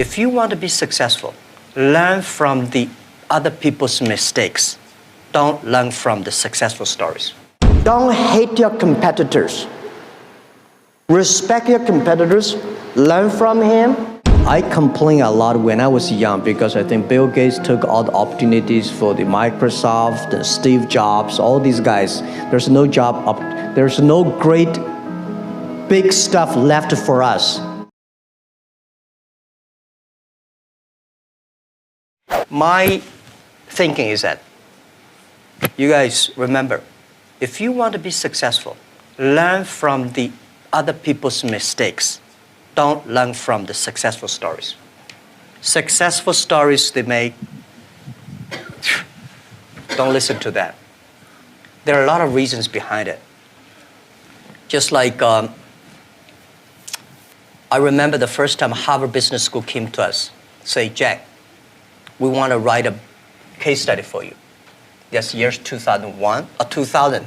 If you want to be successful, learn from the other people's mistakes. Don't learn from the successful stories. Don't hate your competitors. Respect your competitors. Learn from him. I complained a lot when I was young because I think Bill Gates took all the opportunities for the Microsoft, and Steve Jobs, all these guys. There's no job, there's no great big stuff left for us. My thinking is that, you guys remember, if you want to be successful, learn from the other people's mistakes. Don't learn from the successful stories. Successful stories they make, don't listen to that. There are a lot of reasons behind it. Just like, I remember the first time Harvard Business School came to us, say, Jack, we want to write a case study for you. That's years 2001 or 2000.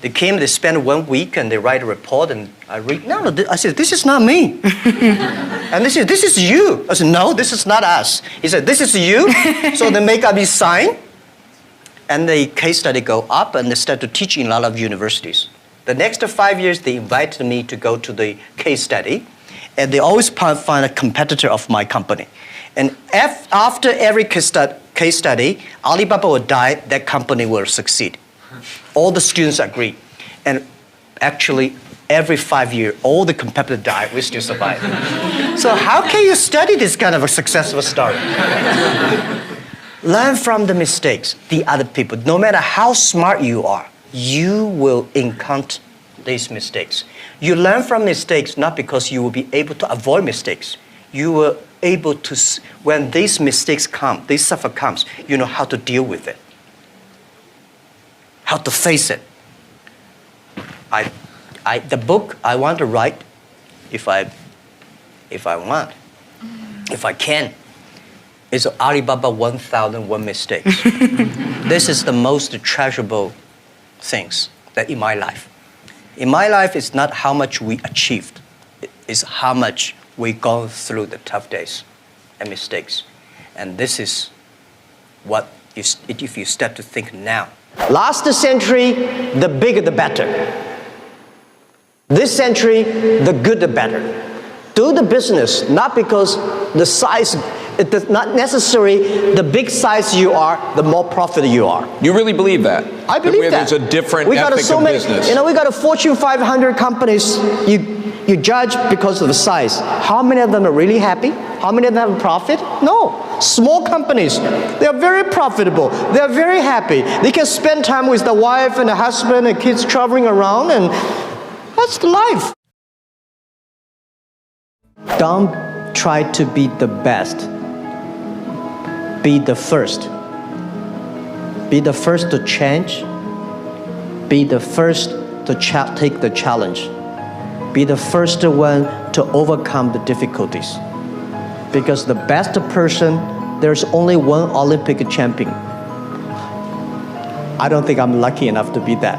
They came, they spent 1 week and they write a report and I read, I said, this is not me. And they said, this is you. I said, no, this is not us. He said, this is you. So they make up his sign and the case study go up and they start to teach in a lot of universities. The next 5 years, they invited me to go to the case study and they always find a competitor of my company. And after every case study, Alibaba will die, that company will succeed. All the students agree. And actually, every 5 years, all the competitors die, we still survive. So how can you study this kind of a successful story? Learn from the mistakes, the other people. No matter how smart you are, you will encounter these mistakes. You learn from mistakes not because you will be able to avoid mistakes. You will able to, when these mistakes come, this suffer comes, you know how to deal with it. How to face it. The book I want to write, if I can, is Alibaba 1001 Mistakes. This is the most treasurable things that in my life. In my life, it's not how much we achieved, it's how much we go through the tough days and mistakes. And this is what, if you start to think now. Last century, the bigger the better. This century, the good the better. Do the business, not because the size, it does not necessarily the big size you are, the more profit you are. You really believe that? I believe that. There's a different ethic of business. You know, we got a Fortune 500 companies, you judge because of the size. How many of them are really happy? How many of them have profit? No. Small companies, they are very profitable. They are very happy. They can spend time with the wife and the husband and kids traveling around, and that's the life. Don't try to be the best. Be the first. Be the first to change. Be the first to take the challenge. Be the first one to overcome the difficulties. Because the best person, there's only one Olympic champion. I don't think I'm lucky enough to be that.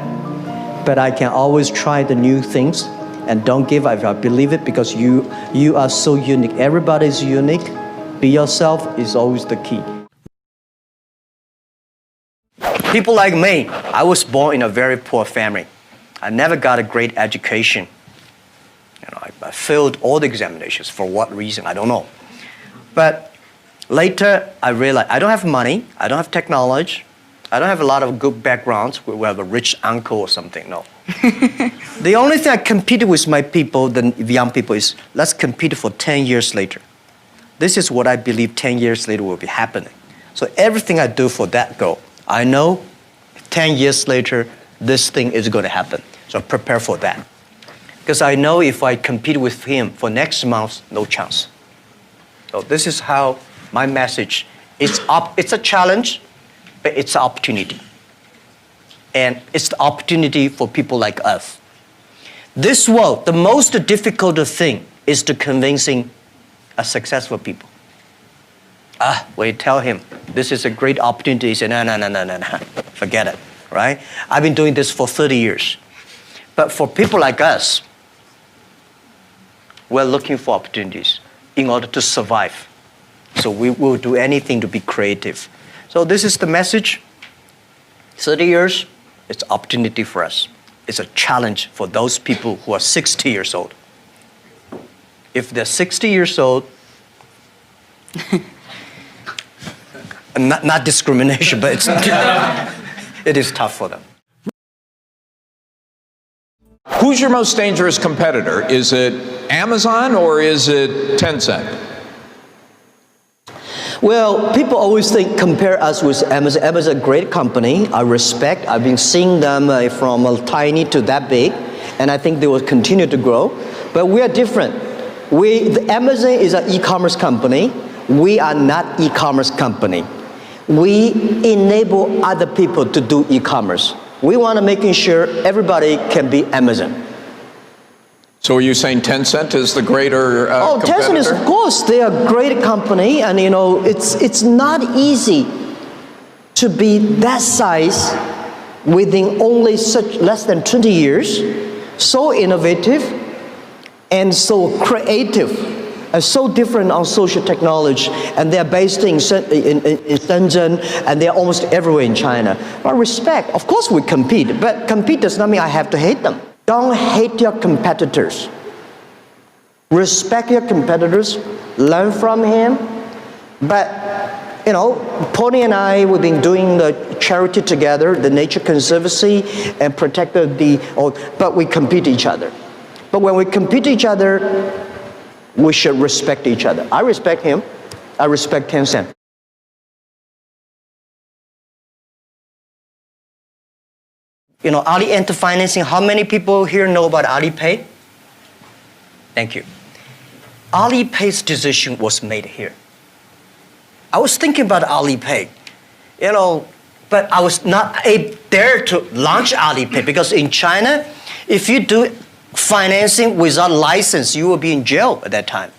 But I can always try the new things and don't give up. I believe it because you are so unique. Everybody is unique. Be yourself is always the key. People like me, I was born in a very poor family. I never got a great education. You know, I failed all the examinations. For what reason? I don't know. But later, I realized I don't have money, I don't have technology, I don't have a lot of good backgrounds. We have a rich uncle or something, no. The only thing I competed with my people, the young people, is let's compete for 10 years later. This is what I believe 10 years later will be happening. So everything I do for that goal, I know 10 years later, this thing is going to happen. So prepare for that. Because I know if I compete with him for next month, no chance. So this is how my message is. It's a challenge, but it's an opportunity. And it's the opportunity for people like us. This world, the most difficult thing is to convincing a successful people. When you tell him, this is a great opportunity, he said, no, forget it, right? I've been doing this for 30 years. But for people like us, we're looking for opportunities. in order to survive. So we will do anything to be creative. So this is the message. 30 years, it's an opportunity for us. It's a challenge for those people who are 60 years old. If they're 60 years old, not discrimination, but it is tough for them. Who's your most dangerous competitor? Is it Amazon or is it Tencent? Well, people always compare us with Amazon. Amazon is a great company. I respect. I've been seeing them from tiny to that big, and I think they will continue to grow. But we are different. Amazon is an e-commerce company. We are not e-commerce company. We enable other people to do e-commerce. We want to make sure everybody can be Amazon. So are you saying Tencent is the greater competitor? Tencent is, of course, they are a great company, and it's not easy to be that size within only less than 20 years, so innovative and so creative, and so different on social technology, and they're based in Shenzhen, and they're almost everywhere in China. But respect, of course we compete, but compete does not mean I have to hate them. Don't hate your competitors. Respect your competitors, learn from him. But, Pony and I, we've been doing the charity together, the Nature Conservancy, and protect but we compete each other. But when we compete each other, we should respect each other. I respect him. I respect Tencent. Ali Enter Financing, how many people here know about Alipay? Thank you. Alipay's decision was made here. I was thinking about Alipay, but I was not there to launch Alipay because in China, if you do financing without license, you will be in jail at that time.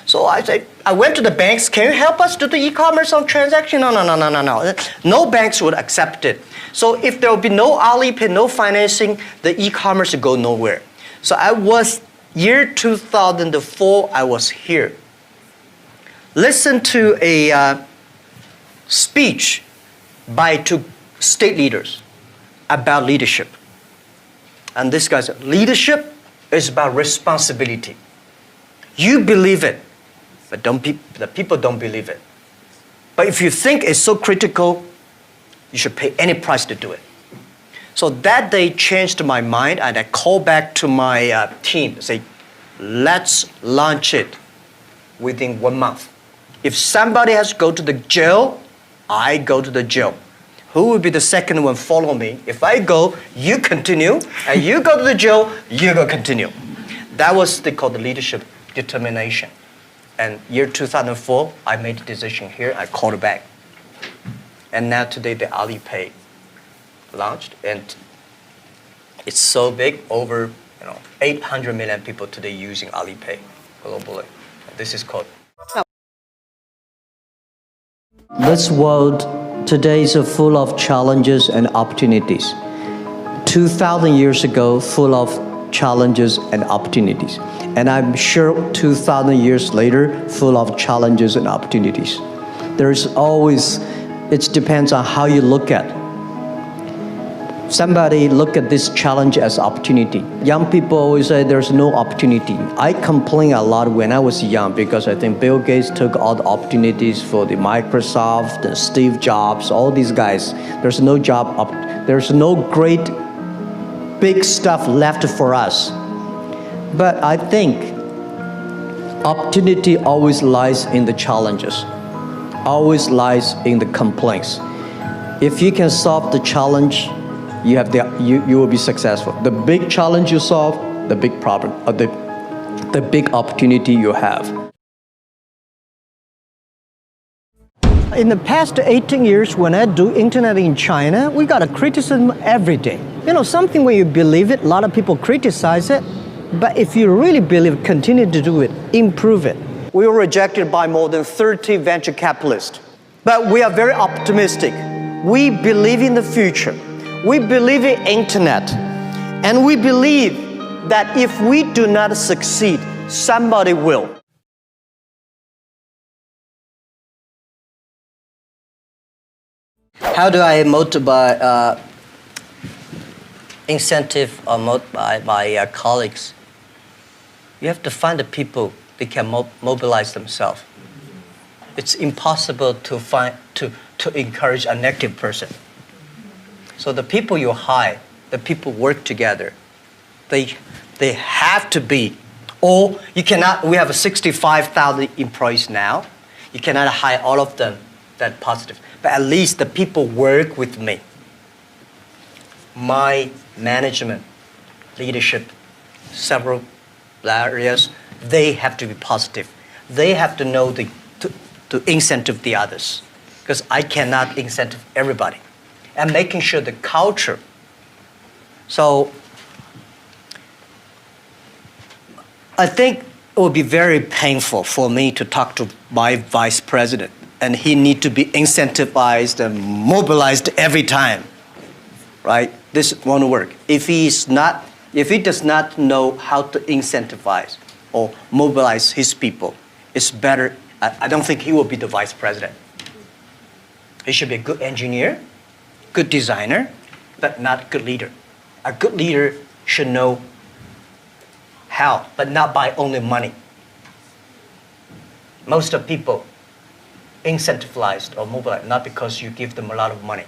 So I went to the banks, can you help us do the e-commerce on transaction? No. No banks would accept it. So if there will be no Alipay, no financing, the e-commerce will go nowhere. So year 2004, I was here. Listen to a speech by 2 state leaders about leadership. And this guy said, leadership is about responsibility. You believe it, but the people don't believe it. But if you think it's so critical, you should pay any price to do it. So that day changed my mind, and I called back to my team, say, let's launch it within 1 month. If somebody has to go to the jail, I go to the jail. Who will be the second one follow me? If I go, you continue, and you go to the jail, you go continue. That was called the leadership determination. And year 2004, I made the decision here, I called it back. And now today the Alipay launched, and it's so big, over 800 million people today using Alipay globally. This is called. This world today is full of challenges and opportunities. 2,000 years ago, full of challenges and opportunities. And I'm sure 2,000 years later, full of challenges and opportunities. There's always, it depends on how you look at it. Somebody look at this challenge as opportunity. Young people always say there's no opportunity. I complain a lot when I was young because I think Bill Gates took all the opportunities for the Microsoft and Steve Jobs, all these guys. There's no job, there's no great big stuff left for us. But I think opportunity always lies in the challenges, always lies in the complaints. If you can solve the challenge, you will be successful. The big challenge you solve, the big problem, or the big opportunity you have. In the past 18 years, when I do internet in China, we got a criticism every day. Something when you believe it, a lot of people criticize it. But if you really believe it, continue to do it, improve it. We were rejected by more than 30 venture capitalists. But we are very optimistic. We believe in the future. We believe in internet. And we believe that if we do not succeed, somebody will. How do I motivate, incentive or motivate my colleagues? You have to find the people that can mobilize themselves. It's impossible to encourage a negative person. So the people you hire, the people work together, they have to be, or you cannot, we have 65,000 employees now. You cannot hire all of them that positive, but at least the people work with me. My management, leadership, several areas, they have to be positive. They have to know to incentive the others, because I cannot incentive everybody. And making sure the culture. So I think it would be very painful for me to talk to my vice president, and he need to be incentivized and mobilized every time, right? This won't work. If he does not know how to incentivize or mobilize his people, it's better. I don't think he will be the vice president. He should be a good engineer, good designer, but not good leader. A good leader should know how, but not by only money. Most of people incentivized or mobilized not because you give them a lot of money.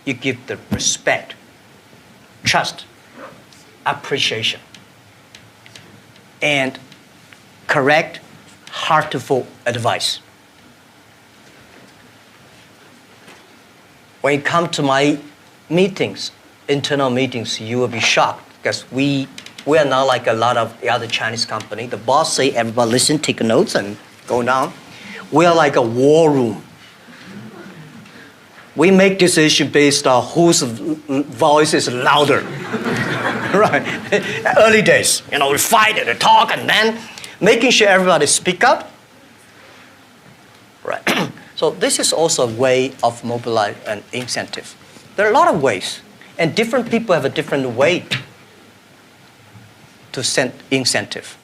You give them respect, trust, appreciation, and correct, heartful advice. When you come to my meetings, internal meetings, you will be shocked, because we are not like a lot of the other Chinese company. The boss say, everybody listen, take notes, and go down. We are like a war room. We make decisions based on whose voice is louder. Right? Early days, we fight and talk, and then making sure everybody speak up. Right. So this is also a way of mobilize and incentive. There are a lot of ways, and different people have a different way to send incentive.